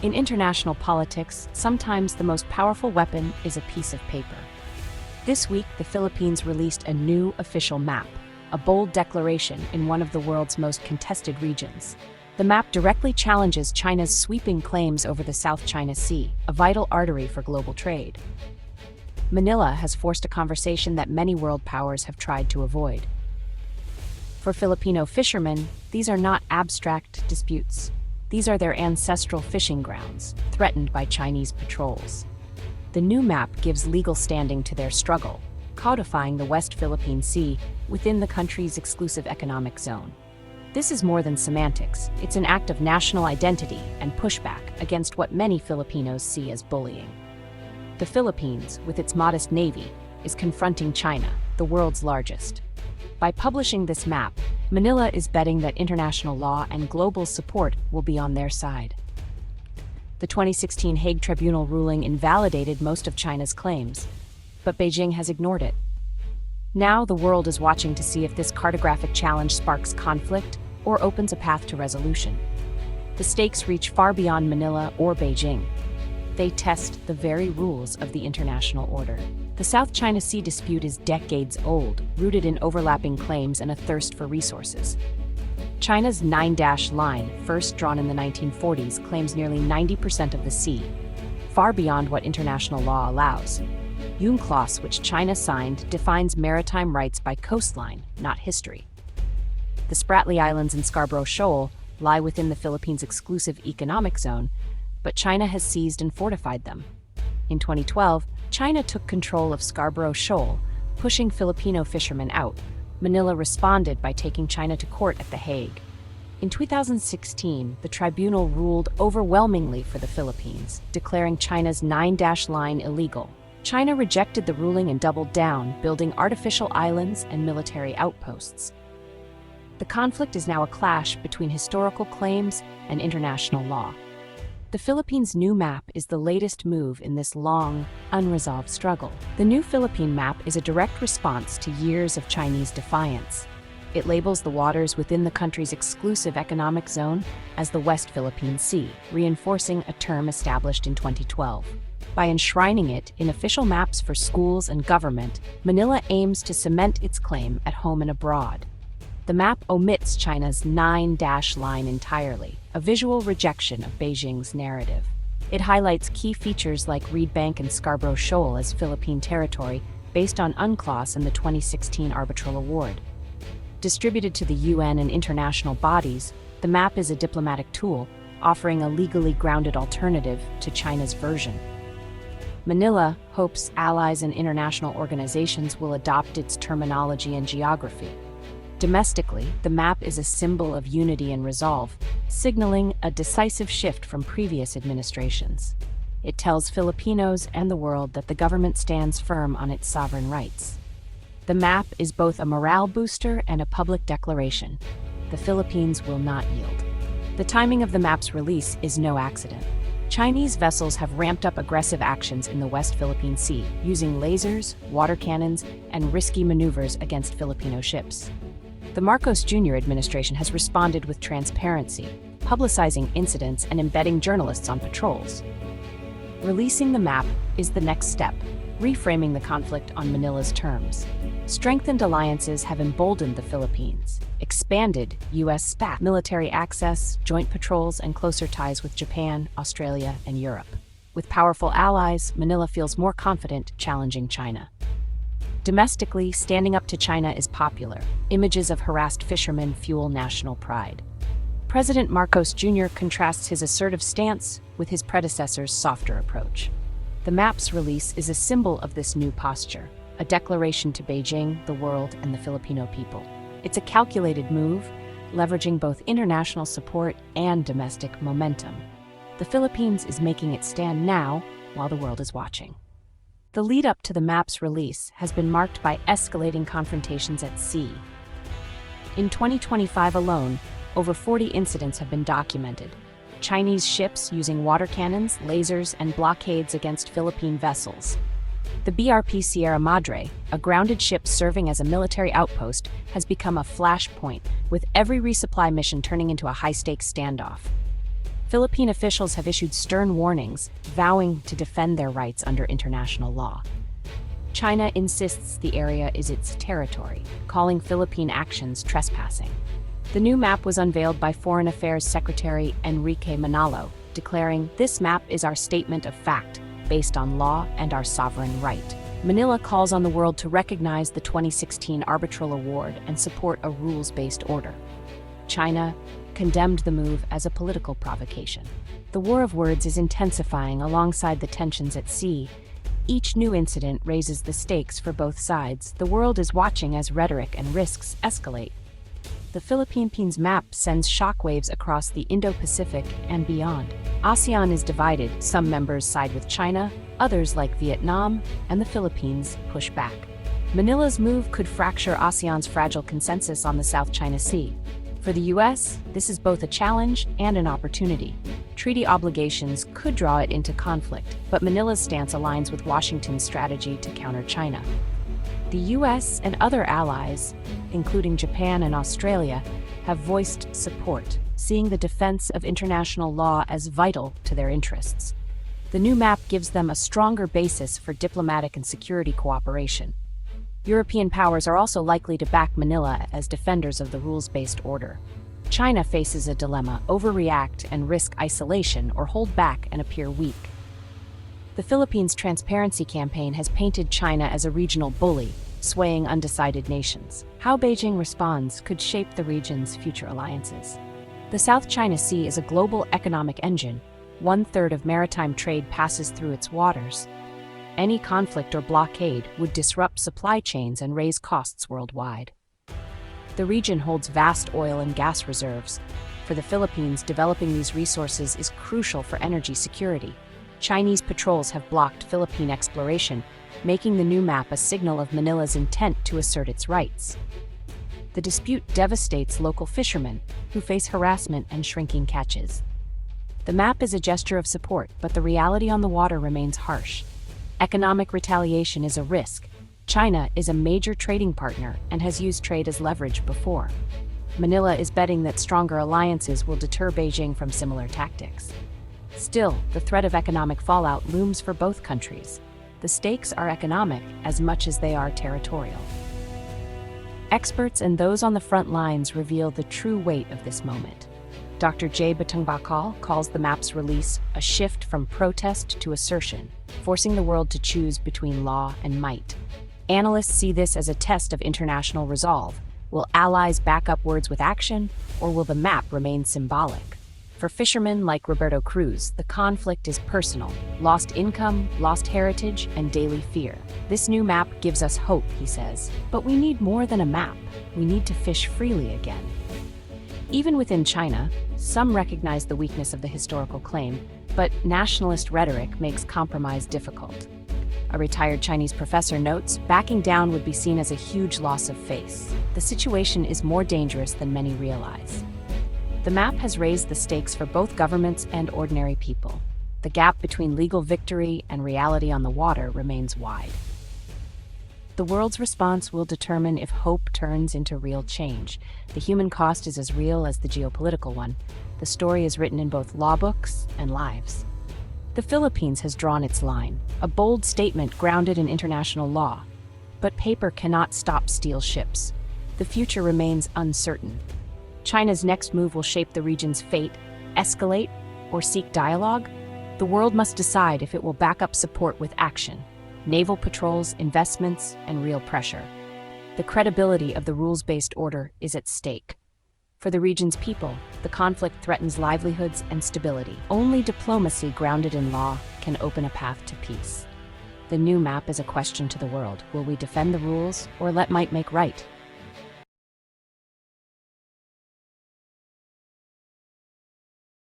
In international politics, sometimes the most powerful weapon is a piece of paper. This week, the Philippines released a new official map, a bold declaration in one of the world's most contested regions. The map directly challenges China's sweeping claims over the South China Sea, a vital artery for global trade. Manila has forced a conversation that many world powers have tried to avoid. For Filipino fishermen, these are not abstract disputes. These are their ancestral fishing grounds, threatened by Chinese patrols. The new map gives legal standing to their struggle, codifying the West Philippine Sea within the country's exclusive economic zone. This is more than semantics. It's an act of national identity and pushback against what many Filipinos see as bullying. The Philippines, with its modest navy, is confronting China, the world's largest. By publishing this map, Manila is betting that international law and global support will be on their side. The 2016 Hague Tribunal ruling invalidated most of China's claims, but Beijing has ignored it. Now the world is watching to see if this cartographic challenge sparks conflict or opens a path to resolution. The stakes reach far beyond Manila or Beijing. They test the very rules of the international order. The South China Sea dispute is decades old, rooted in overlapping claims and a thirst for resources. China's Nine-Dash Line, first drawn in the 1940s, claims nearly 90% of the sea, far beyond what international law allows. UNCLOS, which China signed, defines maritime rights by coastline, not history. The Spratly Islands and Scarborough Shoal lie within the Philippines' exclusive economic zone, but China has seized and fortified them. In 2012, China took control of Scarborough Shoal, pushing Filipino fishermen out. Manila responded by taking China to court at The Hague. In 2016, the tribunal ruled overwhelmingly for the Philippines, declaring China's Nine-Dash Line illegal. China rejected the ruling and doubled down, building artificial islands and military outposts. The conflict is now a clash between historical claims and international law. The Philippines' new map is the latest move in this long, unresolved struggle. The new Philippine map is a direct response to years of Chinese defiance. It labels the waters within the country's exclusive economic zone as the West Philippine Sea, reinforcing a term established in 2012. By enshrining it in official maps for schools and government, Manila aims to cement its claim at home and abroad. The map omits China's Nine-Dash Line entirely, a visual rejection of Beijing's narrative. It highlights key features like Reed Bank and Scarborough Shoal as Philippine territory based on UNCLOS and the 2016 arbitral award. Distributed to the UN and international bodies, the map is a diplomatic tool, offering a legally grounded alternative to China's version. Manila hopes allies and international organizations will adopt its terminology and geography. Domestically, the map is a symbol of unity and resolve, signaling a decisive shift from previous administrations. It tells Filipinos and the world that the government stands firm on its sovereign rights. The map is both a morale booster and a public declaration. The Philippines will not yield. The timing of the map's release is no accident. Chinese vessels have ramped up aggressive actions in the West Philippine Sea, using lasers, water cannons, and risky maneuvers against Filipino ships. The Marcos Jr. administration has responded with transparency, publicizing incidents and embedding journalists on patrols. Releasing the map is the next step, reframing the conflict on Manila's terms. Strengthened alliances have emboldened the Philippines, expanded U.S. military access, joint patrols, and closer ties with Japan, Australia, and Europe. With powerful allies, Manila feels more confident challenging China. Domestically, standing up to China is popular. Images of harassed fishermen fuel national pride. President Marcos Jr. contrasts his assertive stance with his predecessor's softer approach. The map's release is a symbol of this new posture, a declaration to Beijing, the world, and the Filipino people. It's a calculated move, leveraging both international support and domestic momentum. The Philippines is making it stand now while the world is watching. The lead-up to the map's release has been marked by escalating confrontations at sea. In 2025 alone, over 40 incidents have been documented. Chinese ships using water cannons, lasers, and blockades against Philippine vessels. The BRP Sierra Madre, a grounded ship serving as a military outpost, has become a flashpoint, with every resupply mission turning into a high-stakes standoff. Philippine officials have issued stern warnings, vowing to defend their rights under international law. China insists the area is its territory, calling Philippine actions trespassing. The new map was unveiled by Foreign Affairs Secretary Enrique Manalo, declaring, "This map is our statement of fact, based on law and our sovereign right." Manila calls on the world to recognize the 2016 arbitral award and support a rules-based order. China condemned the move as a political provocation. The war of words is intensifying alongside the tensions at sea. Each new incident raises the stakes for both sides. The world is watching as rhetoric and risks escalate. The Philippines map sends shockwaves across the Indo-Pacific and beyond. ASEAN is divided. Some members side with China, others, like Vietnam and the Philippines, push back. Manila's move could fracture ASEAN's fragile consensus on the South China Sea. For the U.S., this is both a challenge and an opportunity. Treaty obligations could draw it into conflict, but Manila's stance aligns with Washington's strategy to counter China. The U.S. and other allies, including Japan and Australia, have voiced support, seeing the defense of international law as vital to their interests. The new map gives them a stronger basis for diplomatic and security cooperation. European powers are also likely to back Manila as defenders of the rules-based order. China faces a dilemma: overreact and risk isolation, or hold back and appear weak. The Philippines' transparency campaign has painted China as a regional bully, swaying undecided nations. How Beijing responds could shape the region's future alliances. The South China Sea is a global economic engine. 1/3 of maritime trade passes through its waters. Any conflict or blockade would disrupt supply chains and raise costs worldwide. The region holds vast oil and gas reserves. For the Philippines, developing these resources is crucial for energy security. Chinese patrols have blocked Philippine exploration, making the new map a signal of Manila's intent to assert its rights. The dispute devastates local fishermen, who face harassment and shrinking catches. The map is a gesture of support, but the reality on the water remains harsh. Economic retaliation is a risk. China is a major trading partner and has used trade as leverage before. Manila is betting that stronger alliances will deter Beijing from similar tactics. Still, the threat of economic fallout looms for both countries. The stakes are economic as much as they are territorial. Experts and those on the front lines reveal the true weight of this moment. Dr. Geopolitical calls the map's release a shift from protest to assertion, forcing the world to choose between law and might. Analysts see this as a test of international resolve. Will allies back up words with action, or will the map remain symbolic? For fishermen like Roberto Cruz, the conflict is personal: lost income, lost heritage, and daily fear. This new map gives us hope, he says. But we need more than a map. We need to fish freely again. Even within China, some recognize the weakness of the historical claim, but nationalist rhetoric makes compromise difficult. A retired Chinese professor notes, backing down would be seen as a huge loss of face. The situation is more dangerous than many realize. The map has raised the stakes for both governments and ordinary people. The gap between legal victory and reality on the water remains wide. The world's response will determine if hope turns into real change. The human cost is as real as the geopolitical one. The story is written in both law books and lives. The Philippines has drawn its line, a bold statement grounded in international law. But paper cannot stop steel ships. The future remains uncertain. China's next move will shape the region's fate: escalate or seek dialogue. The world must decide if it will back up support with action: naval patrols, investments, and real pressure. The credibility of the rules-based order is at stake. For the region's people, the conflict threatens livelihoods and stability. Only diplomacy grounded in law can open a path to peace. The new map is a question to the world: will we defend the rules or let might make right?